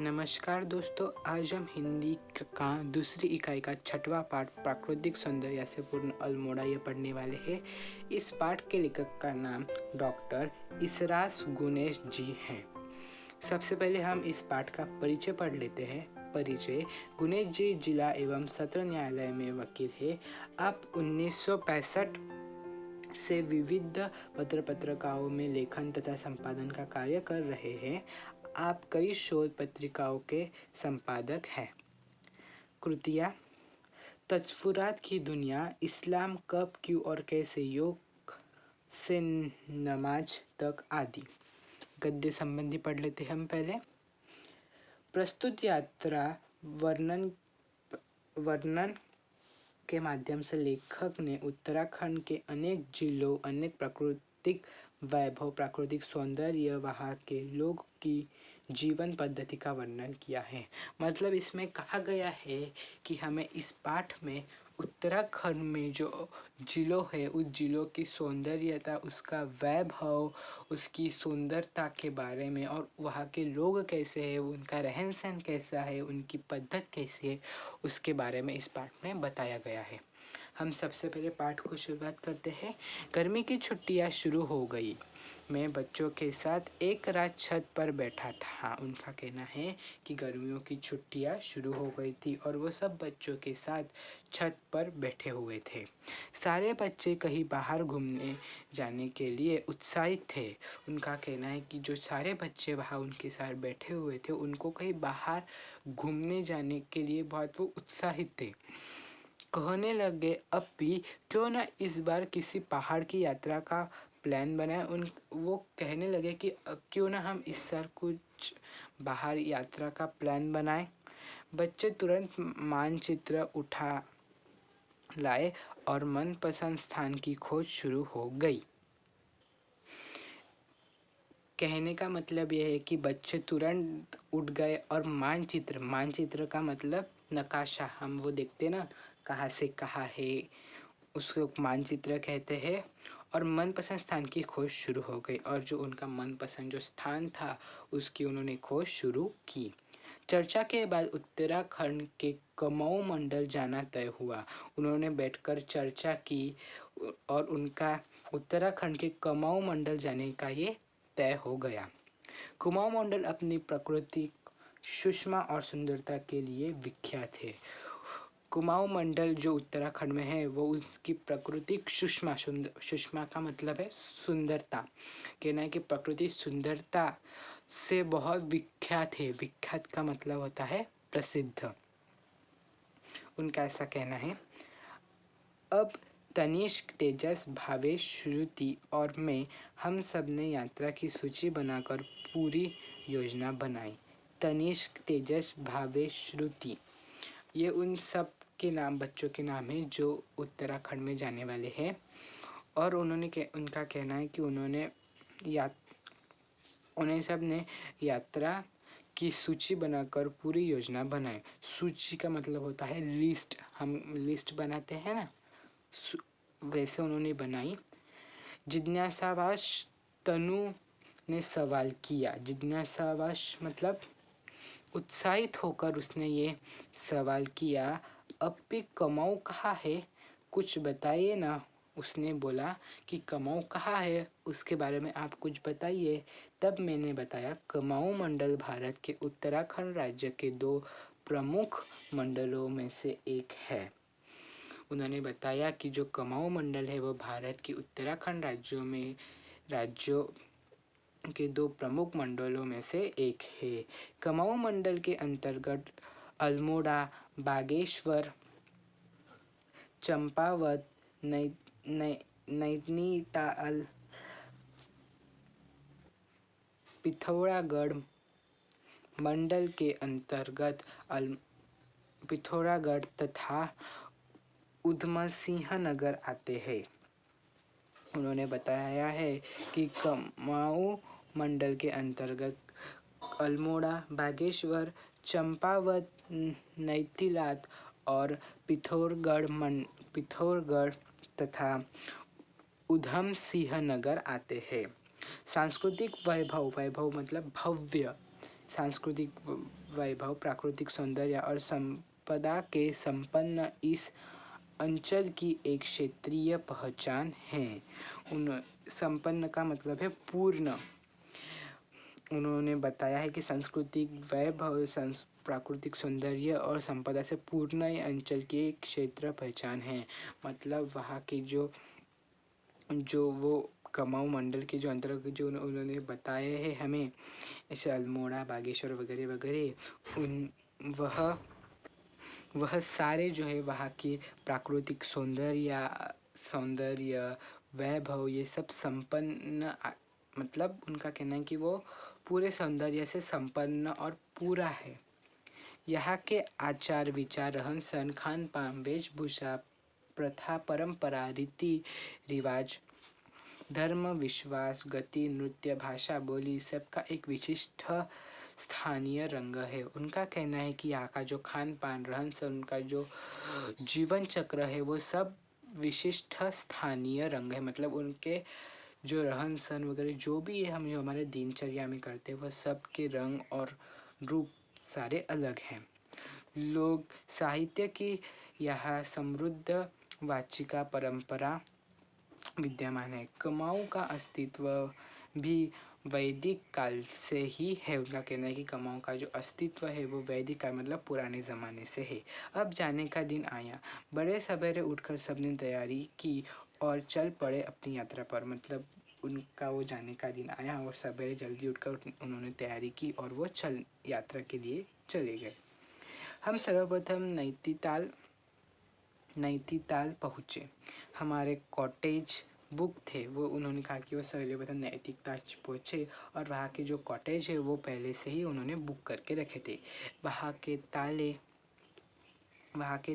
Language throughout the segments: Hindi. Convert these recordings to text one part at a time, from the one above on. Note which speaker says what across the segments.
Speaker 1: नमस्कार दोस्तों, आज हम हिंदी का दूसरी इकाई का छठवां पाठ प्राकृतिक सौंदर्य से पूर्ण अल्मोड़ा ये पढ़ने वाले हैं। इस पाठ के लेखक का नाम डॉक्टर इसरास गुनेश जी हैं। सबसे पहले हम इस पाठ का परिचय पढ़ लेते हैं। परिचय: गुनेश जी जिला एवं सत्र न्यायालय में वकील है। आप 1965 से विविध पत्रिकाओं में लेखन तथा संपादन का कार्य कर रहे हैं। आप कई शोध पत्रिकाओं के संपादक हैं। कृतियाँ: तस्वुरात की दुनिया, इस्लाम कब, क्यों और कैसे, योग से नमाज तक आदि। गद्य संबंधी पढ़ लेते हैं हम पहले। प्रस्तुत यात्रा वर्णन के माध्यम से लेखक ने उत्तराखंड के अनेक जिलों, अनेक प्राकृतिक वैभव, प्राकृतिक सौंदर्य, वहाँ के लोग की जीवन पद्धति का वर्णन किया है। मतलब इसमें कहा गया है कि हमें इस पाठ में उत्तराखंड में जो जिलों है उस जिलों की सौंदर्यता, उसका वैभव, उसकी सुंदरता के बारे में और वहाँ के लोग कैसे हैं, उनका रहन सहन कैसा है, उनकी पद्धत कैसी है, उसके बारे में इस पाठ में बताया गया है। हम सबसे पहले पाठ को शुरुआत करते हैं। गर्मी की छुट्टियां शुरू हो गई। मैं बच्चों के साथ एक रात छत पर बैठा था। उनका कहना है कि गर्मियों की छुट्टियां शुरू हो गई थी और वो सब बच्चों के साथ छत पर बैठे हुए थे। सारे बच्चे कहीं बाहर घूमने जाने के लिए उत्साहित थे। उनका कहना है कि जो सारे बच्चे वहाँ उनके साथ बैठे हुए थे, उनको कहीं बाहर घूमने जाने के लिए बहुत वो उत्साहित थे। कहने लगे, अब भी क्यों ना इस बार किसी पहाड़ की यात्रा का प्लान बनाए। वो कहने लगे कि क्यों ना हम इस साल कुछ बाहर यात्रा का प्लान बनाएं। बच्चे तुरंत मानचित्र उठा लाए और मनपसंद स्थान की खोज शुरू हो गई। कहने का मतलब यह है कि बच्चे तुरंत उठ गए और मानचित्र का मतलब नक्शा, हम वो देखते ना कहाँ से कहाँ है, उसको मानचित्र कहते हैं। और मनपसंद स्थान की खोज शुरू हो गई और जो उनका मनपसंद जो स्थान था उसकी उन्होंने खोज शुरू की। चर्चा के बाद उत्तराखंड के कुमाऊं मंडल जाना तय हुआ। उन्होंने बैठकर चर्चा की और उनका उत्तराखंड के कुमाऊं मंडल जाने का ये तय हो गया। कुमाऊं मंडल अपनी प्राकृतिक सुषमा और सुंदरता के लिए विख्यात है। कुमाऊं मंडल जो उत्तराखंड में है वो उसकी प्राकृतिक सुषमा का मतलब है सुंदरता। कहना है कि प्राकृतिक सुंदरता से बहुत विख्यात है। विख्यात का मतलब होता है प्रसिद्ध। उनका ऐसा कहना है। अब तनिष्क, तेजस, भावेश, श्रुति और मैं, हम सब ने यात्रा की सूची बनाकर पूरी योजना बनाई। तनिष्क, तेजस, भावेश, श्रुति, ये उन सब के नाम, बच्चों के नाम हैं जो उत्तराखंड में जाने वाले हैं। और उनका कहना है कि उन्हें सब ने यात्रा की सूची बनाकर पूरी योजना बनाई। सूची का मतलब होता है लिस्ट, हम लिस्ट बनाते हैं ना, वैसे उन्होंने बनाई। जिज्ञासावश तनु ने सवाल किया। जिज्ञासावश मतलब उत्साहित होकर उसने ये सवाल किया, अब भी कुमाऊं कहाँ है, कुछ बताइए ना। उसने बोला कि कुमाऊं कहाँ है, उसके बारे में आप कुछ बताइए। तब मैंने बताया, कुमाऊं मंडल भारत के उत्तराखंड राज्य के 2 प्रमुख मंडलों में से एक है। उन्होंने बताया कि जो कुमाऊं मंडल है वो भारत के उत्तराखंड राज्यों के 2 प्रमुख मंडलों में से एक है। कुमाऊं मंडल के अंतर्गत अल्मोड़ा, बागेश्वर, चंपावत, नैनीताल, पिथौरागढ़ मंडल के अंतर्गत पिथौरागढ़ तथा उधमसिंह नगर आते हैं। उन्होंने बताया है कि कुमाऊं मंडल के अंतर्गत अल्मोड़ा, बागेश्वर, चंपावत, नैनीताल और पिथौरागढ़ तथा उधमसिंह नगर आते हैं। सांस्कृतिक वैभव मतलब भव्य, सांस्कृतिक वैभव, प्राकृतिक सौंदर्य और संपदा के संपन्न इस अंचल की एक क्षेत्रीय पहचान है। उन संपन्न का मतलब है पूर्ण। उन्होंने बताया है कि सांस्कृतिक वैभव, प्राकृतिक सौंदर्य और संपदा से पूर्ण ये अंचल की एक क्षेत्र पहचान है। मतलब वहाँ के जो जो वो कुमाऊं मंडल के जो अंतर्गत जो उन्होंने बताए हैं हमें, ऐसे अल्मोड़ा, बागेश्वर वगैरह वगैरह, वह सारे जो है वहाँ की प्राकृतिक सौंदर्य वैभव ये सब संपन्न, मतलब उनका कहना है कि वो पूरे सौंदर्य से संपन्न और पूरा है। यहाँ के आचार विचार, रहन सहन, खान पान, वेशभूषा, प्रथा, परंपरा, रीति रिवाज, धर्म, विश्वास, गति, नृत्य, भाषा, बोली सबका एक विशिष्ट स्थानीय रंग है। उनका कहना है कि यहाँ का जो खान पान, रहन सहन, उनका जो जीवन चक्र है वो सब विशिष्ट स्थानीय रंग है। मतलब उनके जो रहन सहन वगैरह जो भी है हम जो हमारे दिनचर्या में करते हैं वह सब के रंग और रूप सारे अलग हैं। लोग साहित्य की यहाँ समृद्ध वाचिका परंपरा विद्यमान है। कुमाऊं का अस्तित्व भी वैदिक काल से ही है। उनका कहना है कि कुमाऊं का जो अस्तित्व है वो वैदिक काल मतलब पुराने ज़माने से है। अब जाने का दिन आया, बड़े सवेरे उठकर सबने तैयारी की और चल पड़े अपनी यात्रा पर। मतलब उनका वो जाने का दिन आया और सवेरे जल्दी उठकर उन्होंने तैयारी की और वो यात्रा के लिए चले गए। हम सर्वप्रथम नैनीताल पहुँचे। हमारे कॉटेज बुक थे, वो उन्होंने कहा कि वो सर्वप्रथम नैनीताल पहुँचे और वहाँ के जो कॉटेज है वो पहले से ही उन्होंने बुक करके रखे थे। वहाँ के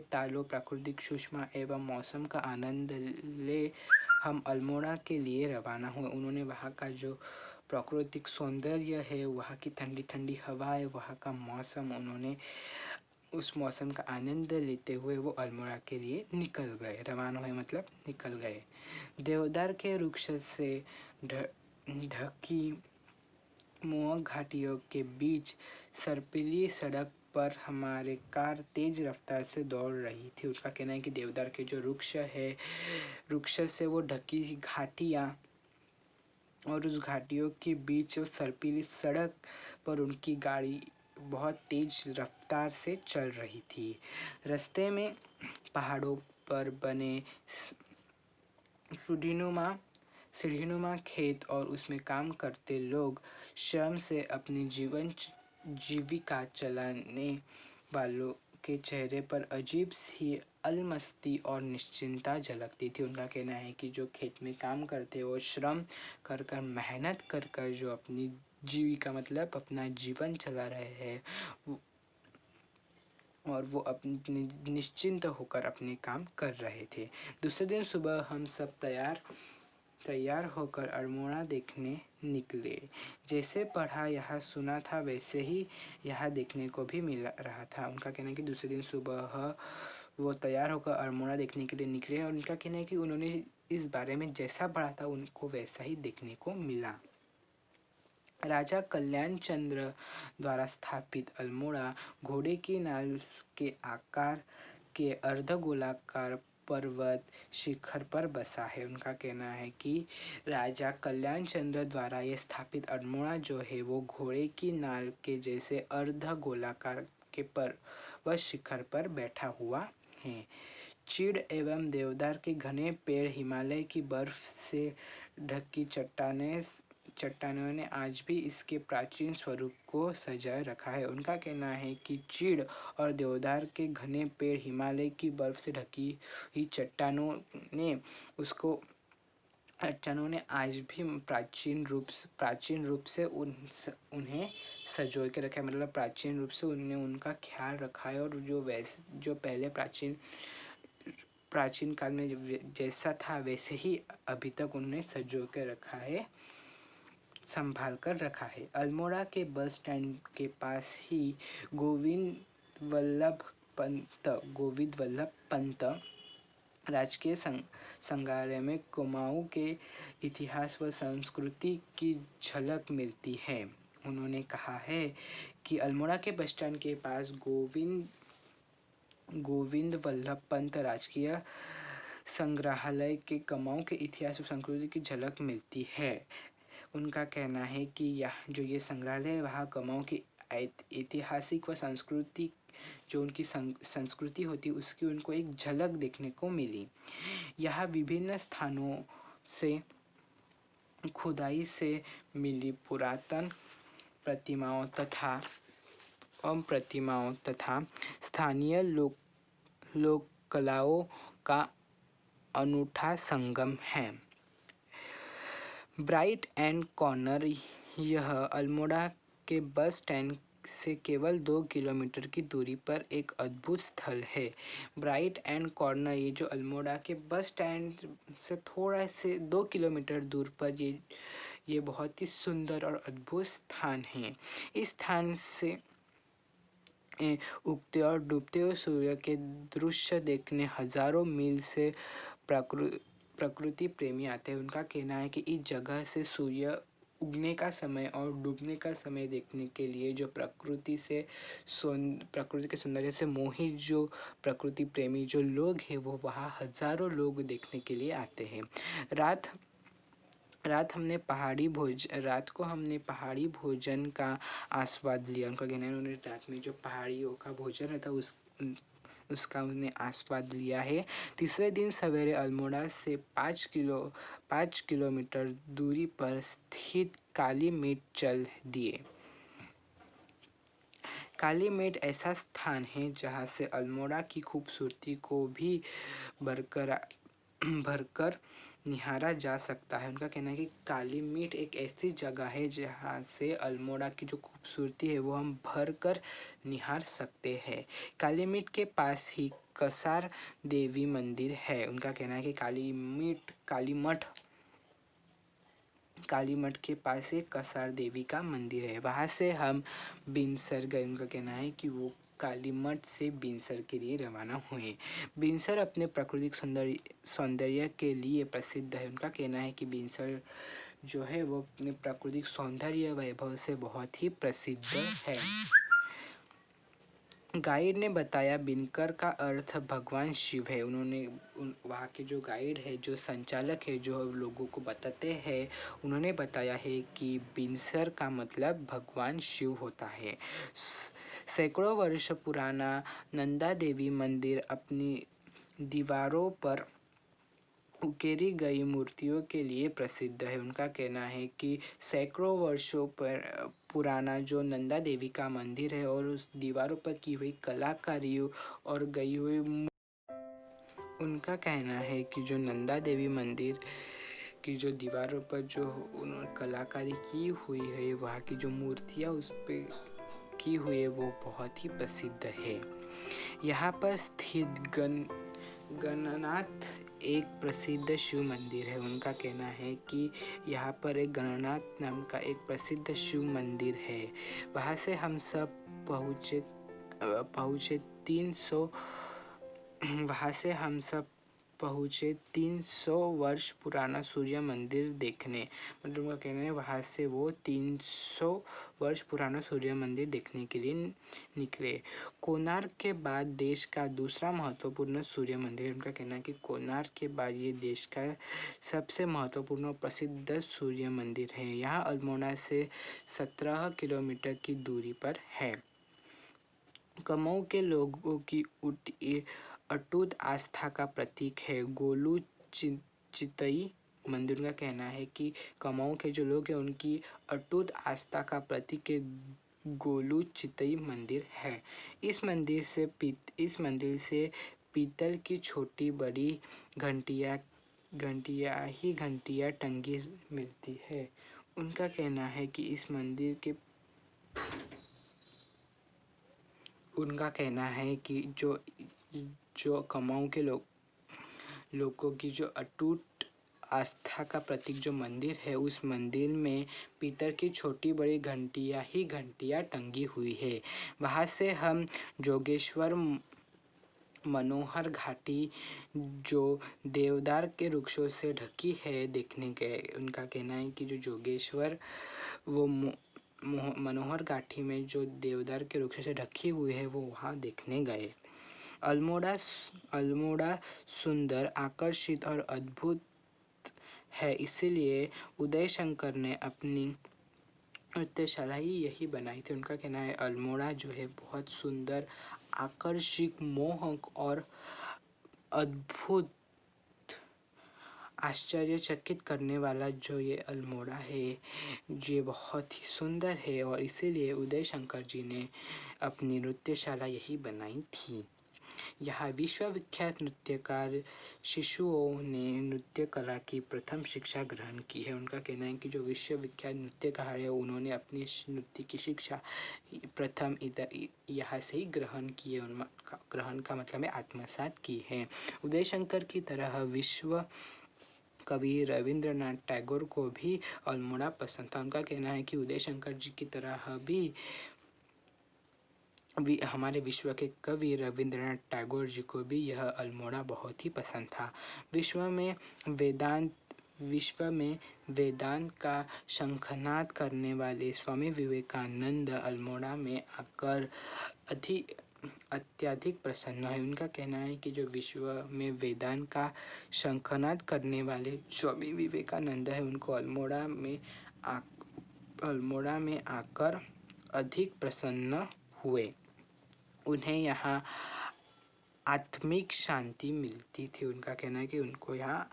Speaker 1: तालों, प्राकृतिक सुषमा एवं मौसम का आनंद ले हम अल्मोड़ा के लिए रवाना हुए। उन्होंने वहाँ का जो प्राकृतिक सौंदर्य है, वहाँ की ठंडी ठंडी हवा है, वहाँ का मौसम, उन्होंने उस मौसम का आनंद लेते हुए वो अल्मोड़ा के लिए निकल गए। रवाना हुए मतलब निकल गए। देवदार के वृक्ष से ढकी मुअग घाटियों के बीच सर्पिली सड़क पर हमारे कार तेज रफ्तार से दौड़ रही थी। उनका कहना है कि देवदार के जो वृक्ष से वो ढकी घाटियाँ और उस घाटियों के बीच सर्पिली सड़क पर उनकी गाड़ी बहुत तेज रफ्तार से चल रही थी। रास्ते में पहाड़ों पर बने सीढ़ीनुमा खेत और उसमें काम करते लोग, श्रम से अपनी जीविका चलाने वालों के चेहरे पर अजीब सी अलमस्ती और निश्चिंतता झलकती थी। उनका कहना है कि जो खेत में काम करते वो श्रम कर कर, मेहनत कर कर जो अपनी जीविका मतलब अपना जीवन चला रहे हैं और वो अपने निश्चिंत होकर अपने काम कर रहे थे। दूसरे दिन सुबह हम सब तैयार होकर अल्मोड़ा देखने निकले। जैसे पढ़ा यहाँ सुना था वैसे ही यहाँ देखने को भी मिल रहा था। उनका कहना है कि दूसरे दिन सुबह वो तैयार होकर अल्मोड़ा देखने के लिए निकले और उनका कहना है कि उन्होंने इस बारे में जैसा पढ़ा था उनको वैसा ही देखने को मिला। राजा कल्याण चंद्र द्वारा स्थापित अल्मोड़ा घोड़े की नाल के आकार के अर्धगोलाकार पर्वत शिखर पर बसा है। उनका कहना है कि राजा कल्याण चंद्र द्वारा ये स्थापित अल्मोड़ा जो है वो घोड़े की नाल के जैसे अर्धगोलाकार के पर्वत शिखर पर बैठा हुआ है। चीड़ एवं देवदार के घने पेड़, हिमालय की बर्फ से ढकी चट्टानों ने आज भी इसके प्राचीन स्वरूप को सजाए रखा है। उनका कहना है कि चीड़ और देवदार के घने पेड़, हिमालय की बर्फ से ढकी हुई चट्टानों ने आज भी प्राचीन रूप से उन्हें सजो के रखा है। मतलब प्राचीन रूप से उन्हें उनका ख्याल रखा है और जो पहले प्राचीन काल में जैसा था वैसे ही अभी तक उन्हें सजो के रखा है, संभाल कर रखा है। अल्मोड़ा के बस स्टैंड के पास ही गोविंद वल्लभ पंत राजकीय संग्रहालय में कुमाऊं के इतिहास व संस्कृति की झलक मिलती है। उन्होंने कहा है कि अल्मोड़ा के बस स्टैंड के पास गोविंद वल्लभ पंत राजकीय संग्रहालय के कमाऊं के इतिहास और संस्कृति की झलक मिलती है। उनका कहना है कि ये संग्रहालय है वहाँ कमाऊं की ऐतिहासिक व सांस्कृतिक जो उनकी संस्कृति होती है उसकी उनको एक झलक देखने को मिली। यहाँ विभिन्न स्थानों से खुदाई से मिली पुरातन प्रतिमाओं तथा स्थानीय लोक कलाओं का अनूठा संगम है। ब्राइट एंड कॉर्नर यह अल्मोड़ा के बस स्टैंड से केवल 2 किलोमीटर की दूरी पर एक अद्भुत स्थल है। ब्राइट एंड कॉर्नर ये जो अल्मोड़ा के बस स्टैंड से थोड़ा से 2 किलोमीटर दूर पर ये बहुत ही सुंदर और अद्भुत स्थान है। इस स्थान से उगते और डूबते हुए सूर्य के दृश्य देखने हजारों मील से प्रकृति प्रेमी आते हैं। उनका कहना है कि इस जगह से सूर्य उगने का समय और डूबने का समय देखने के लिए जो प्रकृति के सौंदर्य से मोहित जो प्रकृति प्रेमी जो लोग हैं वो वहाँ हजारों लोग देखने के लिए आते हैं। रात को हमने पहाड़ी भोजन का आस्वाद लिया। उनका कहना है उन्होंने रात में जो पहाड़ियों का भोजन रहता उसका उन्हें आस्वाद लिया है। तीसरे दिन सवेरे अल्मोड़ा से 5 किलोमीटर दूरी पर स्थित काली मीट चल दिए। काली मीट ऐसा स्थान है जहाँ से अल्मोड़ा की खूबसूरती को भी भरकर निहारा जा सकता है। उनका कहना है कि काली मीट एक ऐसी जगह है जहाँ से अल्मोड़ा की जो खूबसूरती है वो हम भर कर निहार सकते हैं। काली मीट के पास ही कसार देवी मंदिर है। उनका कहना है कि काली मठ के पास एक कसार देवी का मंदिर है। वहाँ से हम बिनसर गए। उनका कहना है कि वो काली मठ से बिनसर के लिए रवाना हुए। बिनसर अपने प्राकृतिक सौंदर्य के लिए प्रसिद्ध है। उनका कहना है कि बिनसर जो है वो अपने प्राकृतिक सौंदर्य वैभव से बहुत ही प्रसिद्ध है। गाइड ने बताया बिनकर का अर्थ भगवान शिव है। उन्होंने वहाँ के जो गाइड है जो संचालक है जो लोगों को बताते हैं उन्होंने बताया है कि बिनसर का मतलब भगवान शिव होता है। सैकड़ों वर्ष पुराना नंदा देवी मंदिर अपनी दीवारों पर उकेरी गई मूर्तियों के लिए प्रसिद्ध है। उनका कहना है कि सैकड़ों वर्षों पर पुराना जो नंदा देवी का मंदिर है और उस दीवारों पर की हुई कलाकारियों और गई हुई उनका कहना है कि जो नंदा देवी मंदिर की जो दीवारों पर जो उन्होंने कलाकारी की हुई है वहाँ की जो मूर्तियाँ उस पर की हुई है वो बहुत ही प्रसिद्ध है। यहाँ पर स्थित गणनाथ एक प्रसिद्ध शिव मंदिर है। उनका कहना है कि यहाँ पर एक गणनाथ नाम का एक प्रसिद्ध शिव मंदिर है। वहाँ से हम सब पहुँचे 300 वर्ष पुराना सूर्य मंदिर देखने। मतलब उनका कहना है वहाँ से वो 300 वर्ष पुराना सूर्य मंदिर देखने के लिए निकले। कोणार्क के बाद देश का दूसरा महत्वपूर्ण सूर्य मंदिर है। उनका कहना है कि कोणार्क के बाद ये देश का सबसे महत्वपूर्ण और प्रसिद्ध सूर्य मंदिर है। यहाँ अल्मोड़ा से 17 किलोमीटर की दूरी पर है। कमाऊं के लोगों की अटूट आस्था का प्रतीक है गोलू चितई मंदिर। का कहना है कि कमाऊं के जो लोग हैं उनकी अटूट आस्था का प्रतीक गोलू चितई मंदिर है। इस मंदिर से पीतल की छोटी बड़ी घंटियां टंगी मिलती है। उनका कहना है कि इस मंदिर के उनका कहना है कि जो कमाऊं के लोगों की जो अटूट आस्था का प्रतीक जो मंदिर है उस मंदिर में पीतल की छोटी बड़ी घंटियां टंगी हुई है। वहाँ से हम जोगेश्वर मनोहर घाटी जो देवदार के वृक्षों से ढकी है देखने गए। उनका कहना है कि जो जोगेश्वर वो मनोहर घाटी में जो देवदार के वृक्ष से ढकी हुई है वो वहाँ देखने गए। अल्मोड़ा सुंदर, आकर्षित और अद्भुत है, इसलिए उदय शंकर ने अपनी नृत्यशाला ही यही बनाई थी। उनका कहना है अल्मोड़ा जो है बहुत सुंदर, आकर्षक, मोहक और अद्भुत, आश्चर्यचकित करने वाला जो ये अल्मोड़ा है ये बहुत ही सुंदर है और इसीलिए उदय शंकर जी ने अपनी नृत्यशाला यही बनाई थी। यहाँ विश्वविख्यात नृत्यकार शिशुओं ने नृत्य कला की प्रथम शिक्षा ग्रहण की है। उनका कहना है कि जो विश्वविख्यात नृत्यकार है उन्होंने अपनी नृत्य की शिक्षा प्रथम इधर यहाँ से ही ग्रहण की है। उनका ग्रहण का मतलब है आत्मसात की है। उदय शंकर की तरह विश्व कवि रविंद्रनाथ टैगोर को भी अल्मोड़ा पसंद था। उनका कहना है कि उदय शंकर जी की तरह भी हमारे विश्व के कवि रविंद्रनाथ टैगोर जी को भी यह अल्मोड़ा बहुत ही पसंद था। विश्व में वेदांत का शंखनाद करने वाले स्वामी विवेकानंद अल्मोड़ा में आकर अत्यधिक प्रसन्न है। उनका कहना है कि जो विश्व में वेदांत का शंखनाद करने वाले स्वामी विवेकानंद है उनको अल्मोड़ा में आकर अधिक प्रसन्न हुए। उन्हें यहाँ आत्मिक शांति मिलती थी। उनका कहना है कि उनको यहाँ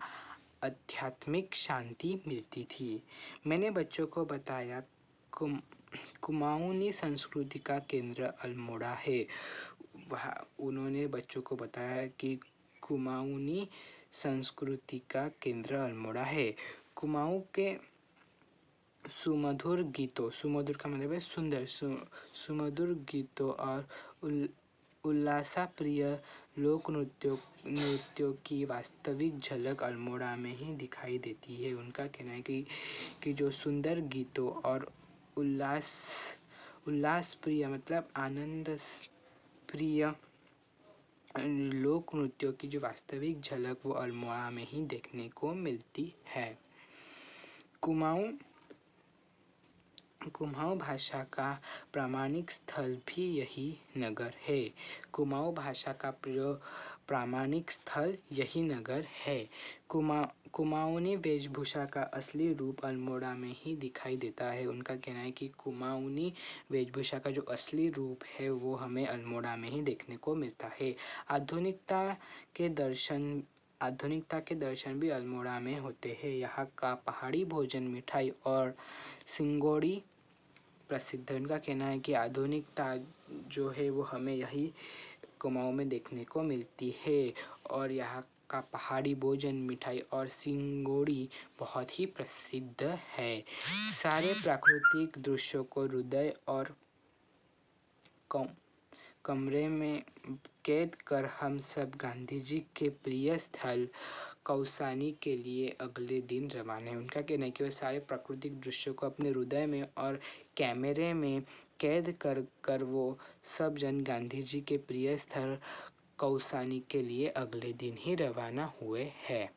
Speaker 1: आध्यात्मिक शांति मिलती थी। मैंने बच्चों को बताया कुमाऊनी संस्कृति का केंद्र अल्मोड़ा है। वहाँ उन्होंने बच्चों को बताया कि कुमाऊनी संस्कृति का केंद्र अल्मोड़ा है। कुमाऊं के सुमधुर गीतों, सुमधुर का मतलब है सुंदर, सुमधुर गीतों और उल्लासप्रिय लोक नृत्यों की वास्तविक झलक अल्मोड़ा में ही दिखाई देती है। उनका कहना है कि जो सुंदर गीतों और उल्लासप्रिय मतलब आनंद प्रिय लोक नृत्यों की जो वास्तविक झलक वो अल्मोड़ा में ही देखने को मिलती है। कुमाऊं भाषा का प्रामाणिक स्थल भी यही नगर है। कुमाऊं भाषा का प्रामाणिक स्थल यही नगर है। कुमाऊनी वेशभूषा का असली रूप अल्मोड़ा में ही दिखाई देता है। उनका कहना है कि कुमाऊनी वेशभूषा का जो असली रूप है वो हमें अल्मोड़ा में ही देखने को मिलता है। आधुनिकता के दर्शन भी अल्मोड़ा में होते हैं। यहाँ का पहाड़ी भोजन, मिठाई और सिंगोड़ी प्रसिद्ध है। उनका कहना है कि आधुनिकता जो है वो हमें यही कुमाऊं में देखने को मिलती है और यहाँ का पहाड़ी भोजन, मिठाई और सिंगोड़ी बहुत ही प्रसिद्ध है। सारे प्राकृतिक दृश्यों को हृदय और कमरे में कैद कर हम सब गांधी जी के प्रिय स्थल कौसानी के लिए अगले दिन रवाना है। उनका कहना है कि वह सारे प्राकृतिक दृश्यों को अपने हृदय में और कैमरे में कैद कर वो सब जन गांधी जी के प्रिय स्थल कौसानी के लिए अगले दिन ही रवाना हुए हैं।